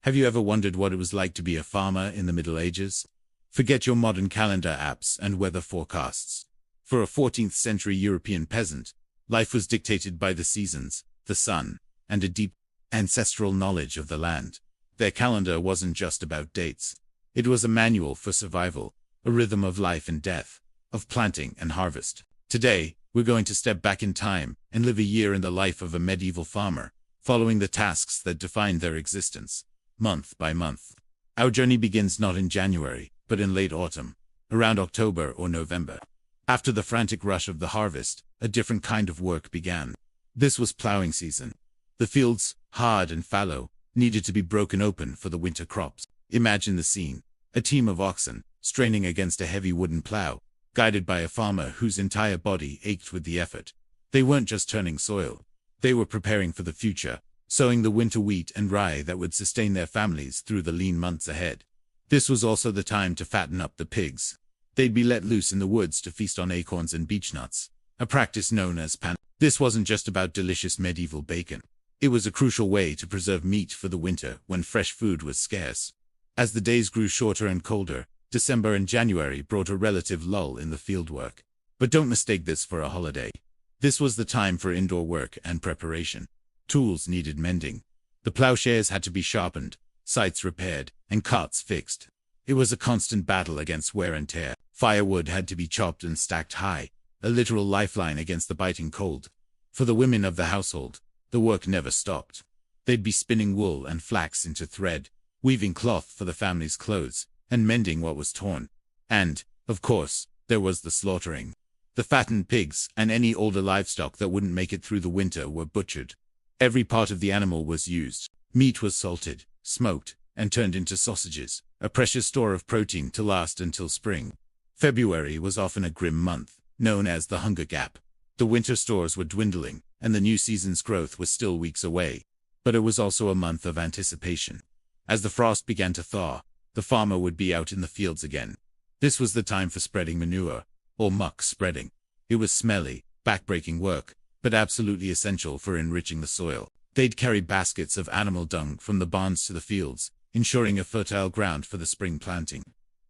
Have you ever wondered what it was like to be a farmer in the Middle Ages? Forget your modern calendar apps and weather forecasts. For a 14th-century European peasant, life was dictated by the seasons, the sun, and a deep ancestral knowledge of the land. Their calendar wasn't just about dates. It was a manual for survival, a rhythm of life and death, of planting and harvest. Today, we're going to step back in time and live a year in the life of a medieval farmer, following the tasks that defined their existence, month by month. Our journey begins not in January, but in late autumn, around October or November. After the frantic rush of the harvest, a different kind of work began. This was plowing season. The fields, hard and fallow, needed to be broken open for the winter crops. Imagine the scene: a team of oxen, straining against a heavy wooden plow, guided by a farmer whose entire body ached with the effort. They weren't just turning soil. They were preparing for the future, sowing the winter wheat and rye that would sustain their families through the lean months ahead. This was also the time to fatten up the pigs. They'd be let loose in the woods to feast on acorns and beechnuts, a practice known as pan. This wasn't just about delicious medieval bacon. It was a crucial way to preserve meat for the winter when fresh food was scarce. As the days grew shorter and colder, December and January brought a relative lull in the fieldwork. But don't mistake this for a holiday. This was the time for indoor work and preparation. Tools needed mending. The plowshares had to be sharpened, scythes repaired, and carts fixed. It was a constant battle against wear and tear. Firewood had to be chopped and stacked high, a literal lifeline against the biting cold. For the women of the household, the work never stopped. They'd be spinning wool and flax into thread, weaving cloth for the family's clothes, and mending what was torn. And, of course, there was the slaughtering. The fattened pigs and any older livestock that wouldn't make it through the winter were butchered. Every part of the animal was used. Meat was salted, smoked, and turned into sausages, a precious store of protein to last until spring. February was often a grim month, known as the Hunger Gap. The winter stores were dwindling, and the new season's growth was still weeks away. But it was also a month of anticipation. As the frost began to thaw, the farmer would be out in the fields again. This was the time for spreading manure, or muck spreading. It was smelly, backbreaking work, but absolutely essential for enriching the soil. They'd carry baskets of animal dung from the barns to the fields, ensuring a fertile ground for the spring planting.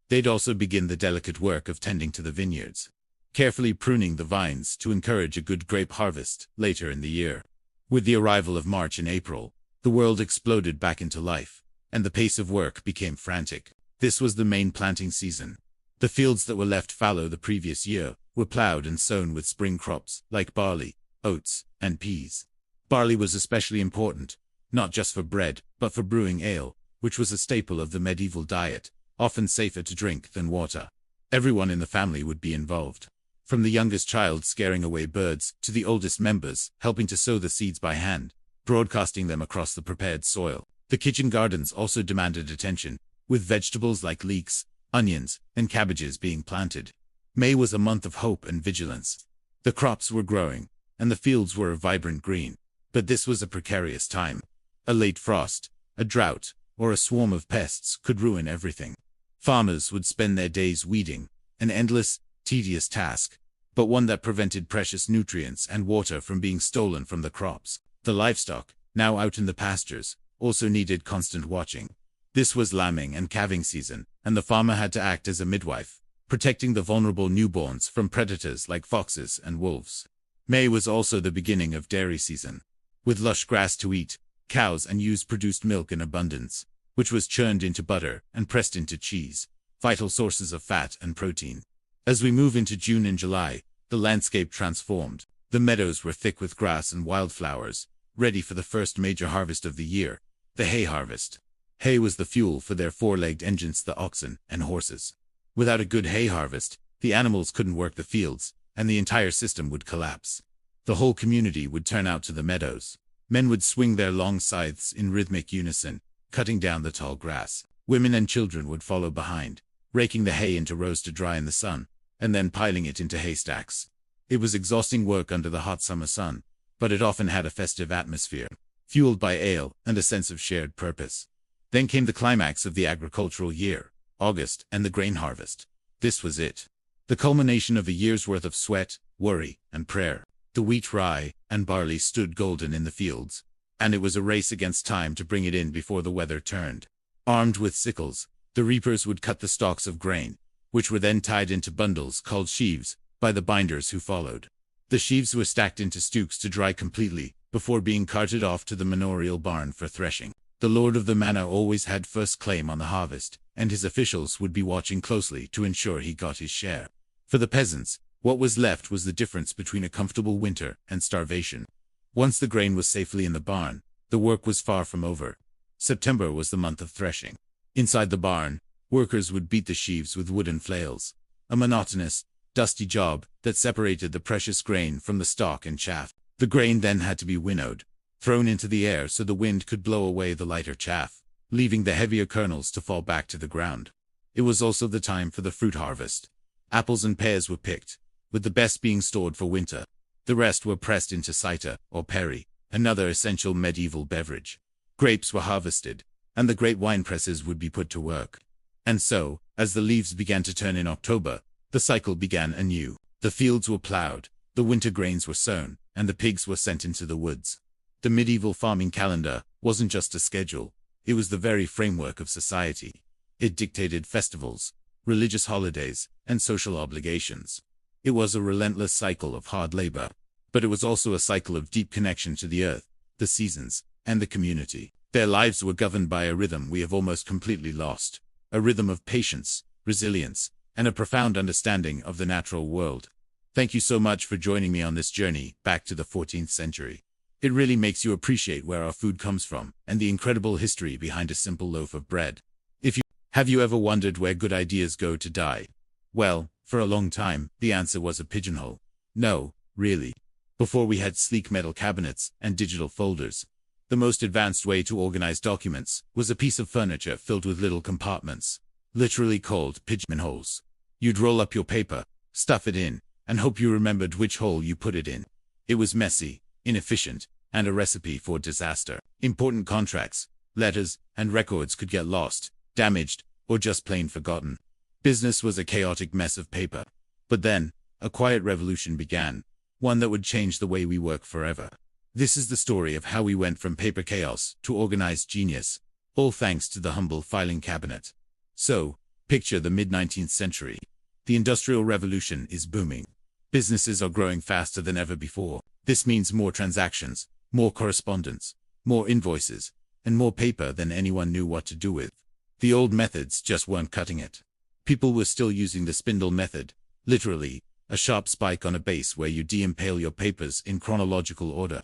They'd also begin the delicate work of tending to the vineyards, carefully pruning the vines to encourage a good grape harvest later in the year. With the arrival of March and April, the world exploded back into life, and the pace of work became frantic. This was the main planting season. The fields that were left fallow the previous year were plowed and sown with spring crops like barley, oats, and peas. Barley was especially important, not just for bread, but for brewing ale, which was a staple of the medieval diet, often safer to drink than water. Everyone in the family would be involved, from the youngest child scaring away birds to the oldest members helping to sow the seeds by hand, broadcasting them across the prepared soil. The kitchen gardens also demanded attention, with vegetables like leeks, onions, and cabbages being planted. May was a month of hope and vigilance. The crops were growing, and the fields were a vibrant green. But this was a precarious time. A late frost, a drought, or a swarm of pests could ruin everything. Farmers would spend their days weeding, an endless, tedious task, but one that prevented precious nutrients and water from being stolen from the crops. The livestock, now out in the pastures, also needed constant watching. This was lambing and calving season, and the farmer had to act as a midwife, protecting the vulnerable newborns from predators like foxes and wolves. May was also the beginning of dairy season. With lush grass to eat, cows and ewes produced milk in abundance, which was churned into butter and pressed into cheese, vital sources of fat and protein. As we move into June and July, the landscape transformed. The meadows were thick with grass and wildflowers, ready for the first major harvest of the year, the hay harvest. Hay was the fuel for their four-legged engines, the oxen and horses. Without a good hay harvest, the animals couldn't work the fields, and the entire system would collapse. The whole community would turn out to the meadows. Men would swing their long scythes in rhythmic unison, cutting down the tall grass. Women and children would follow behind, raking the hay into rows to dry in the sun, and then piling it into haystacks. It was exhausting work under the hot summer sun, but it often had a festive atmosphere, fueled by ale and a sense of shared purpose. Then came the climax of the agricultural year, August, and the grain harvest. This was it. The culmination of a year's worth of sweat, worry, and prayer. The wheat, rye, and barley stood golden in the fields. and it was a race against time to bring it in before the weather turned. Armed with sickles, the reapers would cut the stalks of grain, which were then tied into bundles called sheaves by the binders who followed. The sheaves were stacked into stooks to dry completely before being carted off to the manorial barn for threshing. The lord of the manor always had first claim on the harvest, and his officials would be watching closely to ensure he got his share. For the peasants, what was left was the difference between a comfortable winter and starvation. Once the grain was safely in the barn, the work was far from over. September was the month of threshing. Inside the barn, workers would beat the sheaves with wooden flails, a monotonous, dusty job that separated the precious grain from the stalk and chaff. The grain then had to be winnowed, thrown into the air so the wind could blow away the lighter chaff, leaving the heavier kernels to fall back to the ground. It was also the time for the fruit harvest. Apples and pears were picked, with the best being stored for winter. The rest were pressed into cider, or perry, another essential medieval beverage. Grapes were harvested, and the great wine presses would be put to work. And so, as the leaves began to turn in October, the cycle began anew. The fields were plowed, the winter grains were sown, and the pigs were sent into the woods. The medieval farming calendar wasn't just a schedule, it was the very framework of society. It dictated festivals, religious holidays, and social obligations. It was a relentless cycle of hard labor, but it was also a cycle of deep connection to the earth, the seasons, and the community. Their lives were governed by a rhythm we have almost completely lost, a rhythm of patience, resilience, and a profound understanding of the natural world. Thank you so much for joining me on this journey back to the 14th century. It really makes you appreciate where our food comes from and the incredible history behind a simple loaf of bread. Have you ever wondered where good ideas go to die? Well, for a long time, the answer was a pigeonhole. No, really. Before we had sleek metal cabinets and digital folders, the most advanced way to organize documents was a piece of furniture filled with little compartments, literally called pigeonholes. You'd roll up your paper, stuff it in, and hope you remembered which hole you put it in. It was messy, inefficient, and a recipe for disaster. Important contracts, letters, and records could get lost, damaged, or just plain forgotten. Business was a chaotic mess of paper. But then, a quiet revolution began, one that would change the way we work forever. This is the story of how we went from paper chaos to organized genius, all thanks to the humble filing cabinet. So, picture the mid-19th century. The Industrial Revolution is booming. Businesses are growing faster than ever before. This means more transactions, more correspondence, more invoices, and more paper than anyone knew what to do with. The old methods just weren't cutting it. People were still using the spindle method, literally, a sharp spike on a base where you de-impale your papers in chronological order.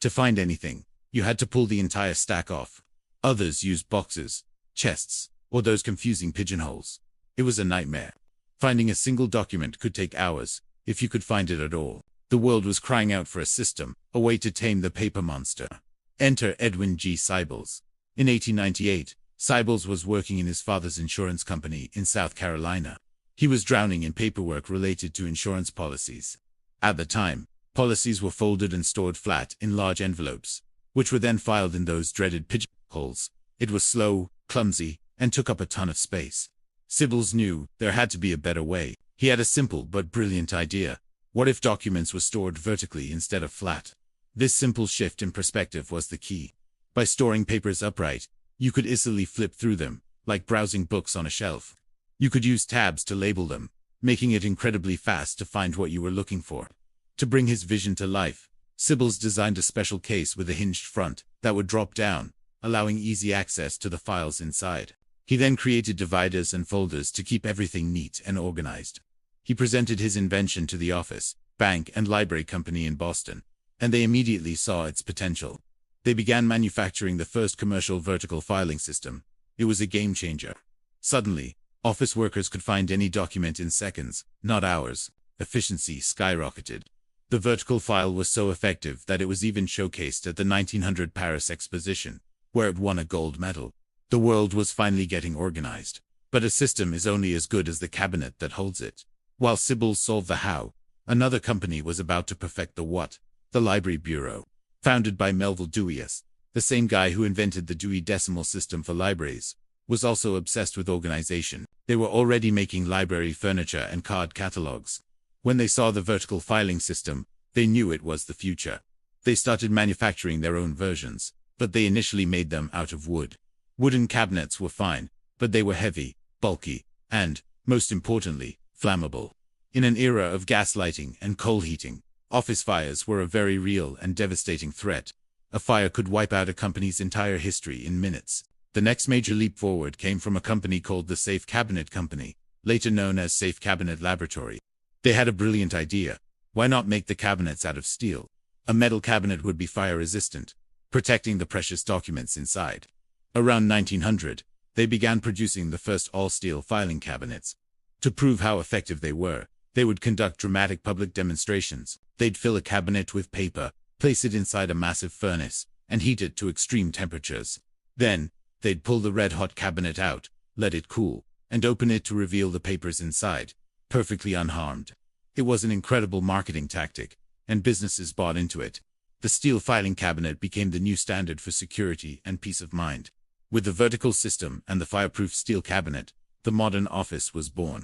To find anything, you had to pull the entire stack off. Others used boxes, chests, or those confusing pigeonholes. It was a nightmare. Finding a single document could take hours, if you could find it at all. The world was crying out for a system, a way to tame the paper monster. Enter Edwin G. Sybils. In 1898, Sybils was working in his father's insurance company in South Carolina. He was drowning in paperwork related to insurance policies. At the time, policies were folded and stored flat in large envelopes, which were then filed in those dreaded pigeonholes. It was slow, clumsy, and took up a ton of space. Sybils knew there had to be a better way. He had a simple but brilliant idea. What if documents were stored vertically instead of flat? This simple shift in perspective was the key. By storing papers upright, you could easily flip through them, like browsing books on a shelf. You could use tabs to label them, making it incredibly fast to find what you were looking for. To bring his vision to life, Sybils designed a special case with a hinged front that would drop down, allowing easy access to the files inside. He then created dividers and folders to keep everything neat and organized. He presented his invention to the office, bank, and library company in Boston, and they immediately saw its potential. They began manufacturing the first commercial vertical filing system. It was a game changer. Suddenly, office workers could find any document in seconds, not hours. Efficiency skyrocketed. The vertical file was so effective that it was even showcased at the 1900 Paris Exposition, where it won a gold medal. The world was finally getting organized. But a system is only as good as the cabinet that holds it. While Sybils solved the how, another company was about to perfect the what, the Library Bureau. Founded by Melville Dewey, the same guy who invented the Dewey Decimal System for libraries, was also obsessed with organization. They were already making library furniture and card catalogs. When they saw the vertical filing system, they knew it was the future. They started manufacturing their own versions, but they initially made them out of wood. Wooden cabinets were fine, but they were heavy, bulky, and, most importantly, flammable. In an era of gas lighting and coal heating, office fires were a very real and devastating threat. A fire could wipe out a company's entire history in minutes. The next major leap forward came from a company called the Safe Cabinet Company, later known as Safe Cabinet Laboratory. They had a brilliant idea. Why not make the cabinets out of steel? A metal cabinet would be fire-resistant, protecting the precious documents inside. Around 1900, they began producing the first all-steel filing cabinets. To prove how effective they were, they would conduct dramatic public demonstrations. They'd fill a cabinet with paper, place it inside a massive furnace, and heat it to extreme temperatures. Then, they'd pull the red-hot cabinet out, let it cool, and open it to reveal the papers inside, perfectly unharmed. It was an incredible marketing tactic, and businesses bought into it. The steel filing cabinet became the new standard for security and peace of mind. With the vertical system and the fireproof steel cabinet, the modern office was born.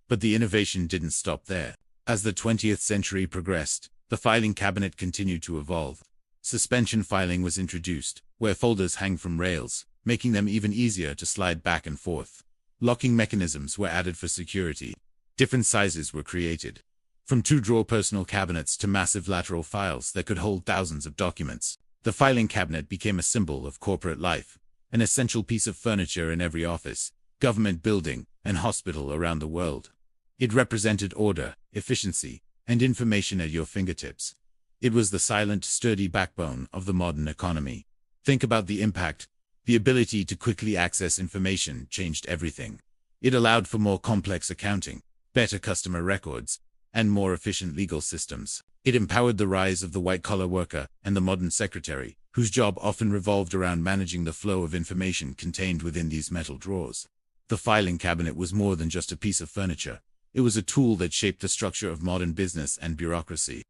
But the innovation didn't stop there. As the 20th century progressed, the filing cabinet continued to evolve. Suspension filing was introduced, where folders hang from rails, making them even easier to slide back and forth. Locking mechanisms were added for security. Different sizes were created, from two-drawer personal cabinets to massive lateral files that could hold thousands of documents. The filing cabinet became a symbol of corporate life, an essential piece of furniture in every office, government building, and hospital around the world. It represented order, efficiency, and information at your fingertips. It was the silent, sturdy backbone of the modern economy. Think about the impact. The ability to quickly access information changed everything. It allowed for more complex accounting, better customer records, and more efficient legal systems. It empowered the rise of the white-collar worker and the modern secretary, whose job often revolved around managing the flow of information contained within these metal drawers. The filing cabinet was more than just a piece of furniture. It was a tool that shaped the structure of modern business and bureaucracy.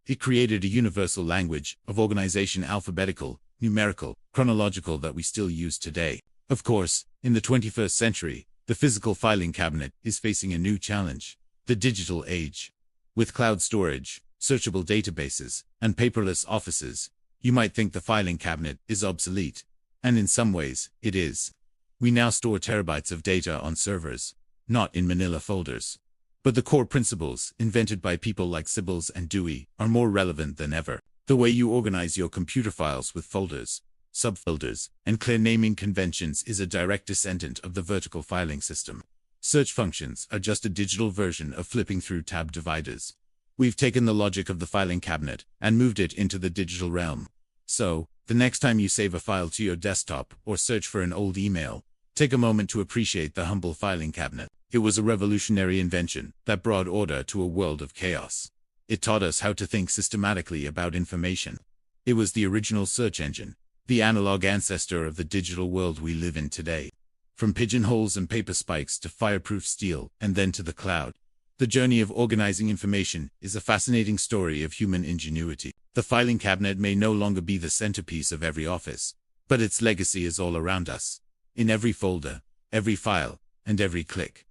It created a universal language of organization, alphabetical, numerical, chronological, that we still use today. Of course, in the 21st century, the physical filing cabinet is facing a new challenge: the digital age. With cloud storage, searchable databases, and paperless offices, you might think the filing cabinet is obsolete. And in some ways, it is. We now store terabytes of data on servers, not in manila folders. But the core principles, invented by people like Sybils and Dewey, are more relevant than ever. The way you organize your computer files with folders, subfolders, and clear naming conventions is a direct descendant of the vertical filing system. Search functions are just a digital version of flipping through tab dividers. We've taken the logic of the filing cabinet and moved it into the digital realm. So, the next time you save a file to your desktop or search for an old email, take a moment to appreciate the humble filing cabinet. It was a revolutionary invention that brought order to a world of chaos. It taught us how to think systematically about information. It was the original search engine, the analog ancestor of the digital world we live in today. From pigeonholes and paper spikes to fireproof steel and then to the cloud, the journey of organizing information is a fascinating story of human ingenuity. The filing cabinet may no longer be the centerpiece of every office, but its legacy is all around us, in every folder, every file, and every click.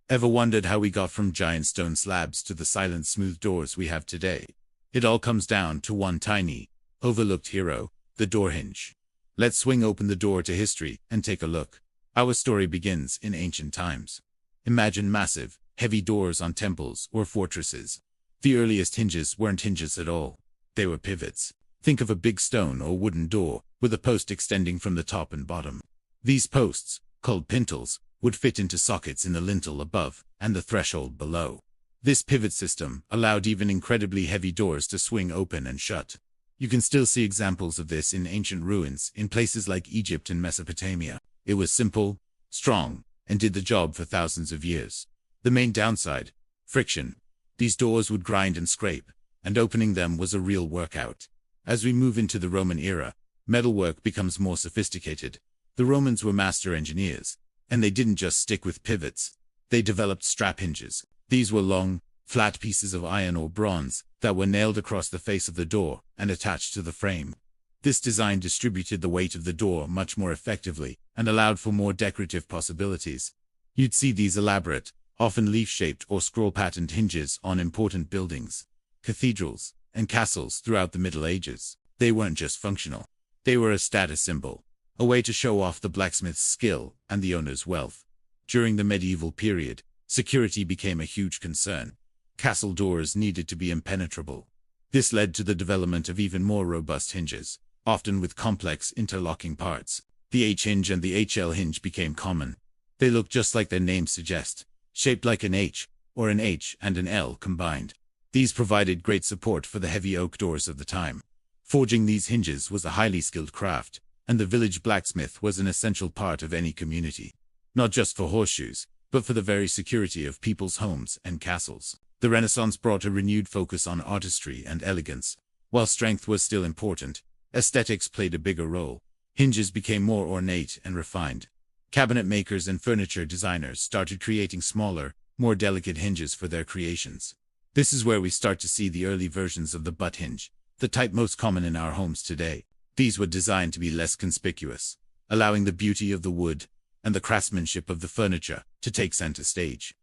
Ever wondered how we got from giant stone slabs to the silent, smooth doors we have today? It all comes down to one tiny, overlooked hero: the door hinge. Let's swing open the door to history and take a look. Our story begins in ancient times. Imagine massive, heavy doors on temples or fortresses. The earliest hinges weren't hinges at all. They were pivots. Think of a big stone or wooden door with a post extending from the top and bottom. These posts, called pintles, would fit into sockets in the lintel above and the threshold below. This pivot system allowed even incredibly heavy doors to swing open and shut. You can still see examples of this in ancient ruins in places like Egypt and Mesopotamia. It was simple, strong, and did the job for thousands of years. The main downside: friction. These doors would grind and scrape, and opening them was a real workout. As we move into the Roman era, metalwork becomes more sophisticated. The Romans were master engineers, and they didn't just stick with pivots. They developed strap hinges. These were long, flat pieces of iron or bronze that were nailed across the face of the door and attached to the frame. This design distributed the weight of the door much more effectively and allowed for more decorative possibilities. You'd see these elaborate, often leaf-shaped or scroll-patterned hinges on important buildings, cathedrals, and castles throughout the Middle Ages. They weren't just functional. They were a status symbol, a way to show off the blacksmith's skill and the owner's wealth. During the medieval period, security became a huge concern. Castle doors needed to be impenetrable. This led to the development of even more robust hinges, often with complex interlocking parts. The H-hinge and the HL hinge became common. They looked just like their names suggest, shaped like an H, or an H and an L combined. These provided great support for the heavy oak doors of the time. Forging these hinges was a highly skilled craft, and the village blacksmith was an essential part of any community. Not just for horseshoes, but for the very security of people's homes and castles. The Renaissance brought a renewed focus on artistry and elegance. While strength was still important, aesthetics played a bigger role. Hinges became more ornate and refined. Cabinet makers and furniture designers started creating smaller, more delicate hinges for their creations. This is where we start to see the early versions of the butt hinge, the type most common in our homes today. These were designed to be less conspicuous, allowing the beauty of the wood and the craftsmanship of the furniture to take center stage.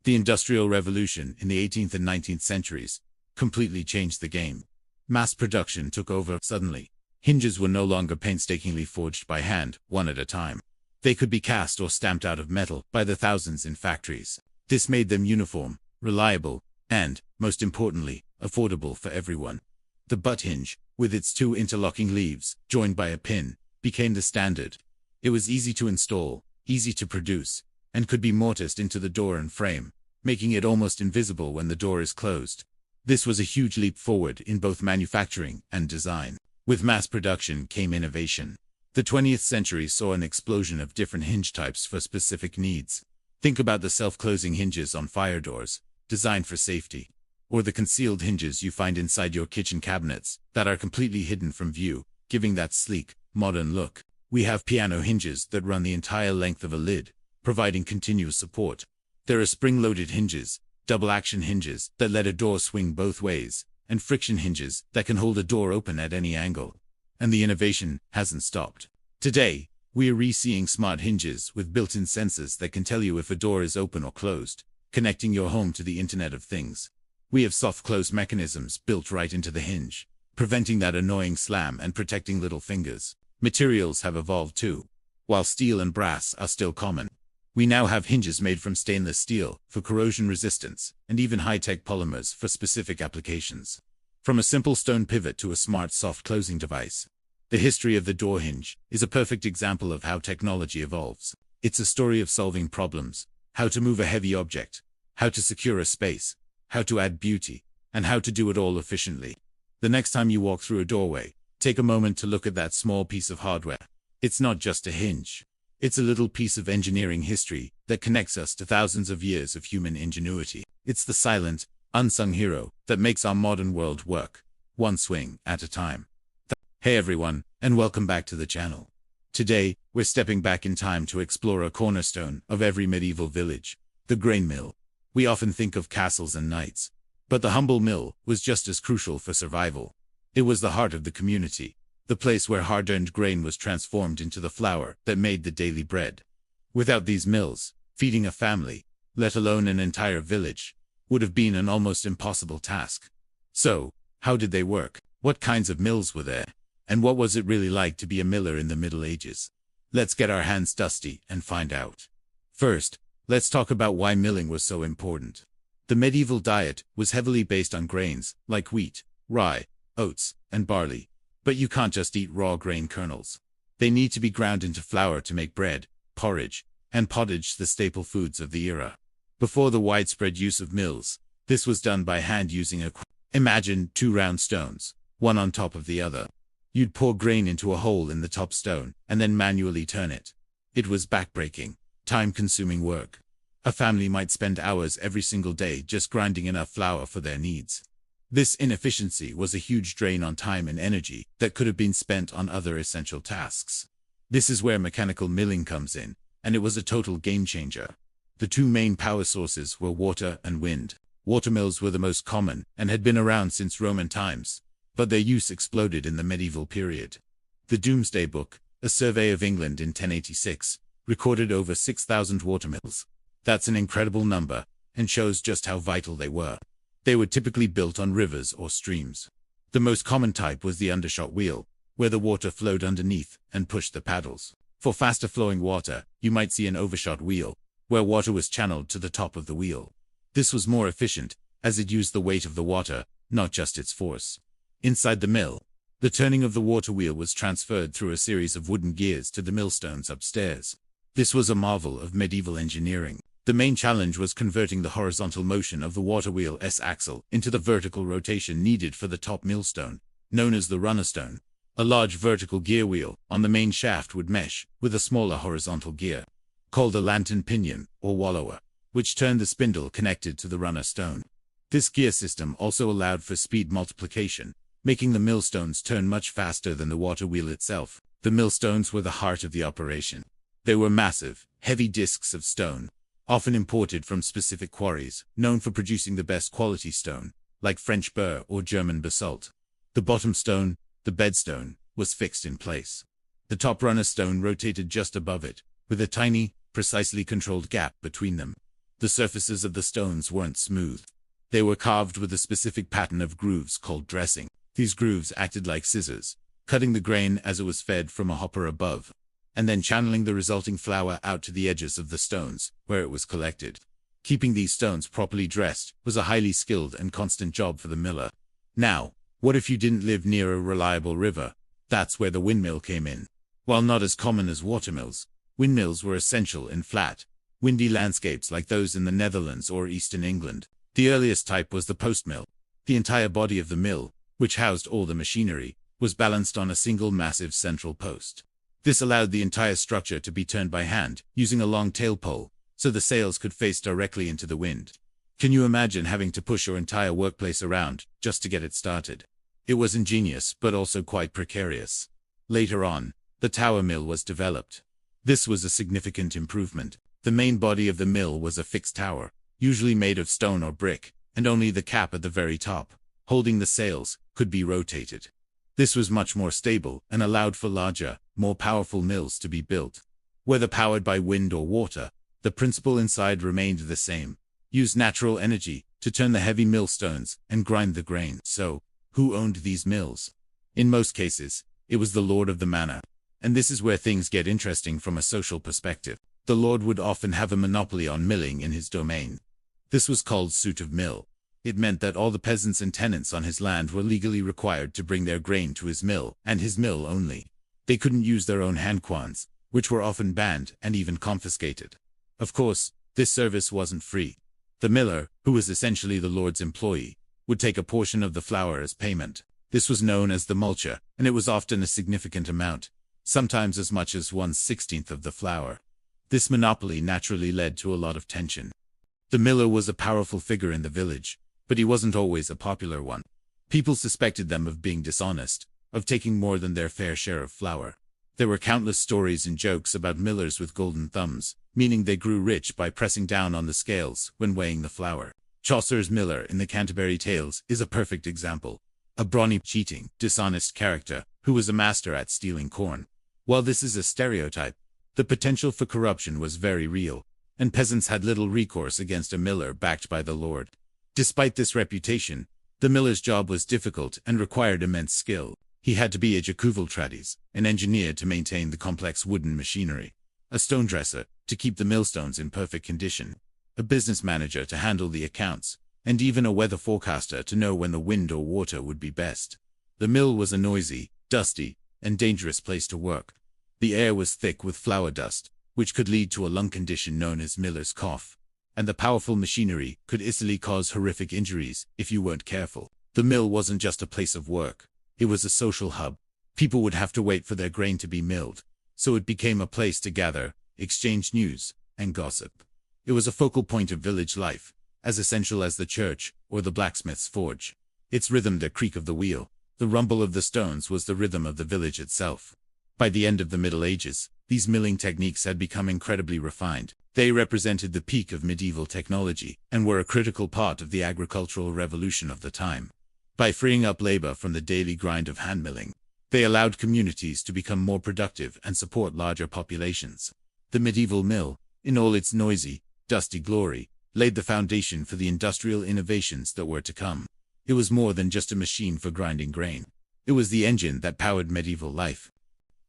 The Industrial Revolution in the 18th and 19th centuries completely changed the game. Mass production took over suddenly. Hinges were no longer painstakingly forged by hand, one at a time. They could be cast or stamped out of metal by the thousands in factories. This made them uniform, reliable, and, most importantly, affordable for everyone. The butt hinge, with its two interlocking leaves, joined by a pin, became the standard. It was easy to install, easy to produce, and could be mortised into the door and frame, making it almost invisible when the door is closed. This was a huge leap forward in both manufacturing and design. With mass production came innovation. The 20th century saw an explosion of different hinge types for specific needs. Think about the self-closing hinges on fire doors, designed for safety, or the concealed hinges you find inside your kitchen cabinets that are completely hidden from view, giving that sleek, modern look. We have piano hinges that run the entire length of a lid, providing continuous support. There are spring-loaded hinges, double-action hinges that let a door swing both ways, and friction hinges that can hold a door open at any angle. And the innovation hasn't stopped. Today, we are re-seeing smart hinges with built-in sensors that can tell you if a door is open or closed, connecting your home to the Internet of Things. We have soft-close mechanisms built right into the hinge, preventing that annoying slam and protecting little fingers. Materials have evolved too. While steel and brass are still common, we now have hinges made from stainless steel for corrosion resistance and even high-tech polymers for specific applications. From a simple stone pivot to a smart soft closing device, the history of the door hinge is a perfect example of how technology evolves. It's a story of solving problems, how to move a heavy object, how to secure a space, how to add beauty, and how to do it all efficiently. The next time you walk through a doorway, take a moment to look at that small piece of hardware. It's not just a hinge. It's a little piece of engineering history that connects us to thousands of years of human ingenuity. It's the silent, unsung hero that makes our modern world work, one swing at a time. Hey everyone, and welcome back to the channel. Today, we're stepping back in time to explore a cornerstone of every medieval village, the grain mill. We often think of castles and knights, but the humble mill was just as crucial for survival. It was the heart of the community, the place where hard-earned grain was transformed into the flour that made the daily bread. Without these mills, feeding a family, let alone an entire village, would have been an almost impossible task. So, how did they work? What kinds of mills were there? And what was it really like to be a miller in the Middle Ages? Let's get our hands dusty and find out. First, let's talk about why milling was so important. The medieval diet was heavily based on grains, like wheat, rye, oats, and barley. But you can't just eat raw grain kernels. They need to be ground into flour to make bread, porridge, and pottage, the staple foods of the era. Before the widespread use of mills, this was done by hand using imagine 2 round stones, one on top of the other. You'd pour grain into a hole in the top stone, and then manually turn it. It was backbreaking, time-consuming work. A family might spend hours every single day just grinding enough flour for their needs. This inefficiency was a huge drain on time and energy that could have been spent on other essential tasks. This is where mechanical milling comes in, and it was a total game changer. The two main power sources were water and wind. Watermills were the most common and had been around since Roman times, but their use exploded in the medieval period. The Domesday Book, a survey of England in 1086, recorded over 6,000 watermills. That's an incredible number, and shows just how vital they were. They were typically built on rivers or streams. The most common type was the undershot wheel, where the water flowed underneath and pushed the paddles. For faster flowing water, you might see an overshot wheel, where water was channeled to the top of the wheel. This was more efficient, as it used the weight of the water, not just its force. Inside the mill, the turning of the water wheel was transferred through a series of wooden gears to the millstones upstairs. This was a marvel of medieval engineering. The main challenge was converting the horizontal motion of the water wheel's axle into the vertical rotation needed for the top millstone, known as the runner stone. A large vertical gear wheel on the main shaft would mesh with a smaller horizontal gear, called a lantern pinion or wallower, which turned the spindle connected to the runner stone. This gear system also allowed for speed multiplication, making the millstones turn much faster than the water wheel itself. The millstones were the heart of the operation. They were massive, heavy discs of stone, often imported from specific quarries, known for producing the best quality stone, like French burr or German basalt. The bottom stone, the bedstone, was fixed in place. The top runner stone rotated just above it, with a tiny, precisely controlled gap between them. The surfaces of the stones weren't smooth. They were carved with a specific pattern of grooves called dressing. These grooves acted like scissors, cutting the grain as it was fed from a hopper above, and then channeling the resulting flour out to the edges of the stones, where it was collected. Keeping these stones properly dressed was a highly skilled and constant job for the miller. Now, what if you didn't live near a reliable river? That's where the windmill came in. While not as common as watermills, windmills were essential in flat, windy landscapes like those in the Netherlands or eastern England. The earliest type was the postmill. The entire body of the mill, which housed all the machinery, was balanced on a single massive central post. This allowed the entire structure to be turned by hand, using a long tail pole, so the sails could face directly into the wind. Can you imagine having to push your entire workplace around just to get it started? It was ingenious, but also quite precarious. Later on, the tower mill was developed. This was a significant improvement. The main body of the mill was a fixed tower, usually made of stone or brick, and only the cap at the very top, holding the sails, could be rotated. This was much more stable and allowed for larger, more powerful mills to be built. Whether powered by wind or water, the principle inside remained the same. Use natural energy to turn the heavy millstones and grind the grain. So, who owned these mills? In most cases, it was the lord of the manor. And this is where things get interesting from a social perspective. The lord would often have a monopoly on milling in his domain. This was called suit of mill. It meant that all the peasants and tenants on his land were legally required to bring their grain to his mill, and his mill only. They couldn't use their own handquans, which were often banned and even confiscated. Of course, this service wasn't free. The miller, who was essentially the lord's employee, would take a portion of the flour as payment. This was known as the multure, and it was often a significant amount, sometimes as much as 1/16 of the flour. This monopoly naturally led to a lot of tension. The miller was a powerful figure in the village, but he wasn't always a popular one. People suspected them of being dishonest, of taking more than their fair share of flour. There were countless stories and jokes about millers with golden thumbs, meaning they grew rich by pressing down on the scales when weighing the flour. Chaucer's miller in the Canterbury Tales is a perfect example. A brawny, cheating, dishonest character who was a master at stealing corn. While this is a stereotype, the potential for corruption was very real, and peasants had little recourse against a miller backed by the lord. Despite this reputation, the miller's job was difficult and required immense skill. He had to be a jacuveltrades, an engineer to maintain the complex wooden machinery, a stone dresser to keep the millstones in perfect condition, a business manager to handle the accounts, and even a weather forecaster to know when the wind or water would be best. The mill was a noisy, dusty, and dangerous place to work. The air was thick with flour dust, which could lead to a lung condition known as miller's cough, and the powerful machinery could easily cause horrific injuries if you weren't careful. The mill wasn't just a place of work. It was a social hub. People would have to wait for their grain to be milled, so it became a place to gather, exchange news, and gossip. It was a focal point of village life, as essential as the church or the blacksmith's forge. Its rhythm, the creak of the wheel, the rumble of the stones, was the rhythm of the village itself. By the end of the Middle Ages, these milling techniques had become incredibly refined. They represented the peak of medieval technology and were a critical part of the agricultural revolution of the time. By freeing up labor from the daily grind of hand milling, they allowed communities to become more productive and support larger populations. The medieval mill, in all its noisy, dusty glory, laid the foundation for the industrial innovations that were to come. It was more than just a machine for grinding grain. It was the engine that powered medieval life.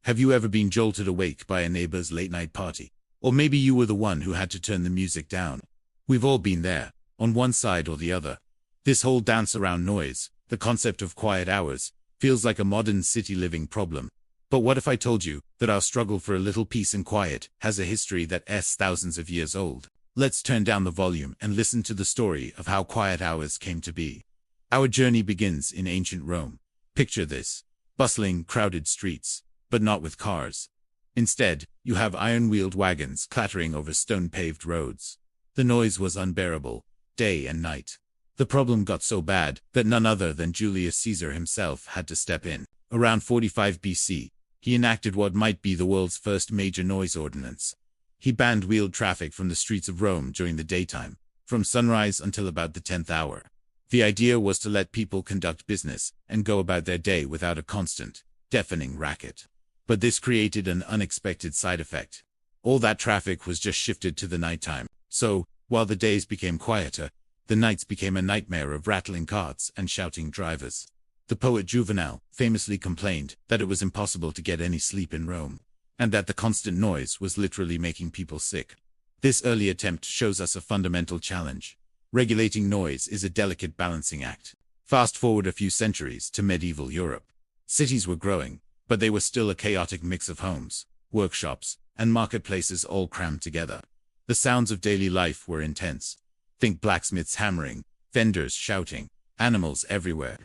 Have you ever been jolted awake by a neighbor's late-night party? Or maybe you were the one who had to turn the music down. We've all been there, on one side or the other. This whole dance around noise, the concept of quiet hours, feels like a modern city living problem. But what if I told you that our struggle for a little peace and quiet has a history that's thousands of years old? Let's turn down the volume and listen to the story of how quiet hours came to be. Our journey begins in ancient Rome. Picture this: bustling, crowded streets, but not with cars. Instead, you have iron-wheeled wagons clattering over stone-paved roads. The noise was unbearable, day and night. The problem got so bad that none other than Julius Caesar himself had to step in. Around 45 BC, he enacted what might be the world's first major noise ordinance. He banned wheeled traffic from the streets of Rome during the daytime, from sunrise until about the 10th hour. The idea was to let people conduct business and go about their day without a constant, deafening racket. But this created an unexpected side effect. All that traffic was just shifted to the nighttime. So, while the days became quieter, the nights became a nightmare of rattling carts and shouting drivers. The poet Juvenal famously complained that it was impossible to get any sleep in Rome, and that the constant noise was literally making people sick. This early attempt shows us a fundamental challenge. Regulating noise is a delicate balancing act. Fast forward a few centuries to medieval Europe. Cities were growing, but they were still a chaotic mix of homes, workshops, and marketplaces all crammed together. The sounds of daily life were intense. Think blacksmiths hammering, vendors shouting, animals everywhere.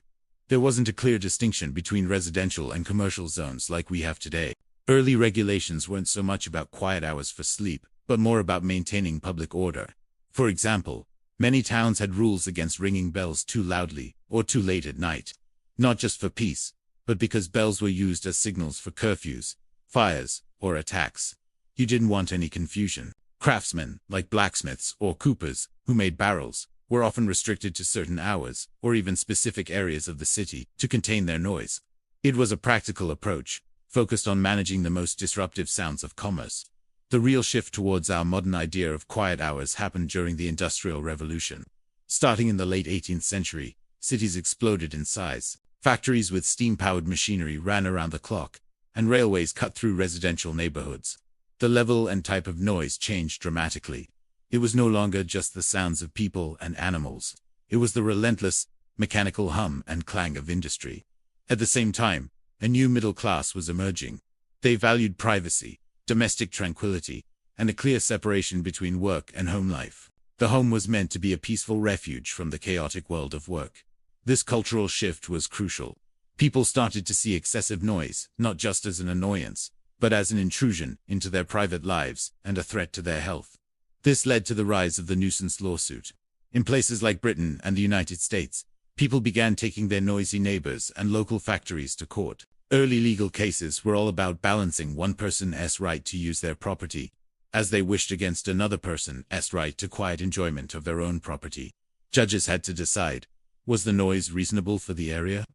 There wasn't a clear distinction between residential and commercial zones like we have today. Early regulations weren't so much about quiet hours for sleep, but more about maintaining public order. For example, many towns had rules against ringing bells too loudly or too late at night. Not just for peace, but because bells were used as signals for curfews, fires, or attacks. You didn't want any confusion. Craftsmen, like blacksmiths or coopers, who made barrels, were often restricted to certain hours, or even specific areas of the city, to contain their noise. It was a practical approach, focused on managing the most disruptive sounds of commerce. The real shift towards our modern idea of quiet hours happened during the Industrial Revolution. Starting in the late 18th century, cities exploded in size. Factories with steam-powered machinery ran around the clock, and railways cut through residential neighborhoods. The level and type of noise changed dramatically. It was no longer just the sounds of people and animals. It was the relentless, mechanical hum and clang of industry. At the same time, a new middle class was emerging. They valued privacy, domestic tranquility, and a clear separation between work and home life. The home was meant to be a peaceful refuge from the chaotic world of work. This cultural shift was crucial. People started to see excessive noise, not just as an annoyance, but as an intrusion into their private lives and a threat to their health. This led to the rise of the nuisance lawsuit. In places like Britain and the United States, people began taking their noisy neighbors and local factories to court. Early legal cases were all about balancing one person's right to use their property, as they wished, against another person's right to quiet enjoyment of their own property. Judges had to decide, was the noise reasonable for the area?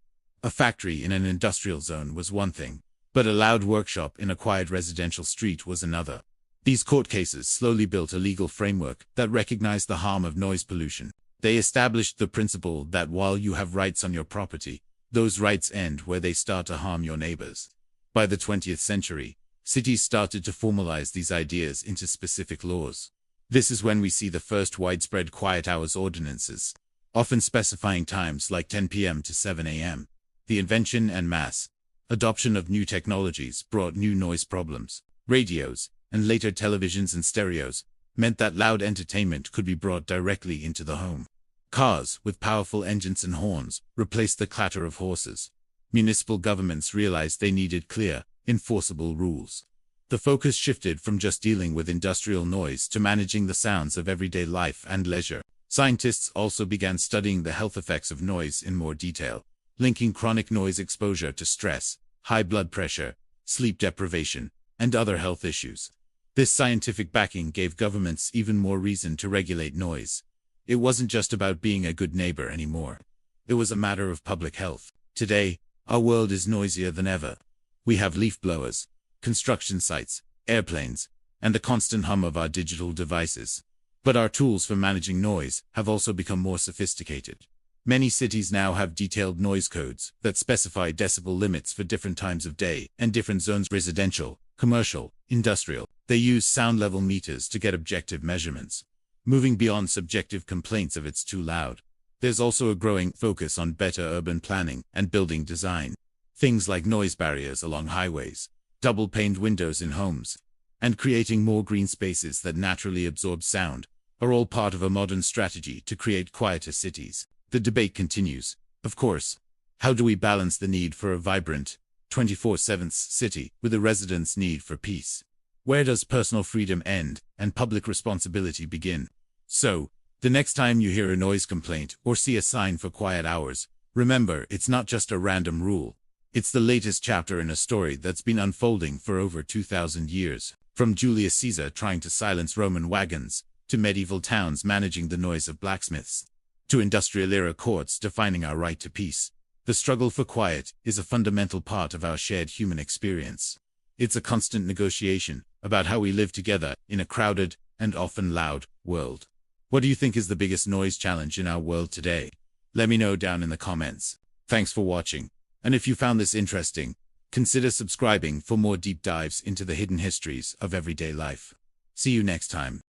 A factory in an industrial zone was one thing, but a loud workshop in a quiet residential street was another. These court cases slowly built a legal framework that recognized the harm of noise pollution. They established the principle that while you have rights on your property, those rights end where they start to harm your neighbors. By the 20th century, cities started to formalize these ideas into specific laws. This is when we see the first widespread quiet hours ordinances, often specifying times like 10 p.m. to 7 a.m. The invention and mass adoption of new technologies brought new noise problems. Radios, and later televisions and stereos, meant that loud entertainment could be brought directly into the home. Cars, with powerful engines and horns, replaced the clatter of horses. Municipal governments realized they needed clear, enforceable rules. The focus shifted from just dealing with industrial noise to managing the sounds of everyday life and leisure. Scientists also began studying the health effects of noise in more detail, linking chronic noise exposure to stress, high blood pressure, sleep deprivation, and other health issues. This scientific backing gave governments even more reason to regulate noise. It wasn't just about being a good neighbor anymore. It was a matter of public health. Today, our world is noisier than ever. We have leaf blowers, construction sites, airplanes, and the constant hum of our digital devices. But our tools for managing noise have also become more sophisticated. Many cities now have detailed noise codes that specify decibel limits for different times of day and different zones: residential, commercial, industrial. They use sound level meters to get objective measurements, moving beyond subjective complaints of it's too loud. There's also a growing focus on better urban planning and building design. Things like noise barriers along highways, double-paned windows in homes, and creating more green spaces that naturally absorb sound are all part of a modern strategy to create quieter cities. The debate continues, of course. How do we balance the need for a vibrant, 24/7 city with the residents' need for peace? Where does personal freedom end and public responsibility begin? So, the next time you hear a noise complaint or see a sign for quiet hours, remember, it's not just a random rule. It's the latest chapter in a story that's been unfolding for over 2,000 years. From Julius Caesar trying to silence Roman wagons, to medieval towns managing the noise of blacksmiths, to industrial-era courts defining our right to peace, the struggle for quiet is a fundamental part of our shared human experience. It's a constant negotiation about how we live together in a crowded and often loud world. What do you think is the biggest noise challenge in our world today? Let me know down in the comments. Thanks for watching. And if you found this interesting, consider subscribing for more deep dives into the hidden histories of everyday life. See you next time.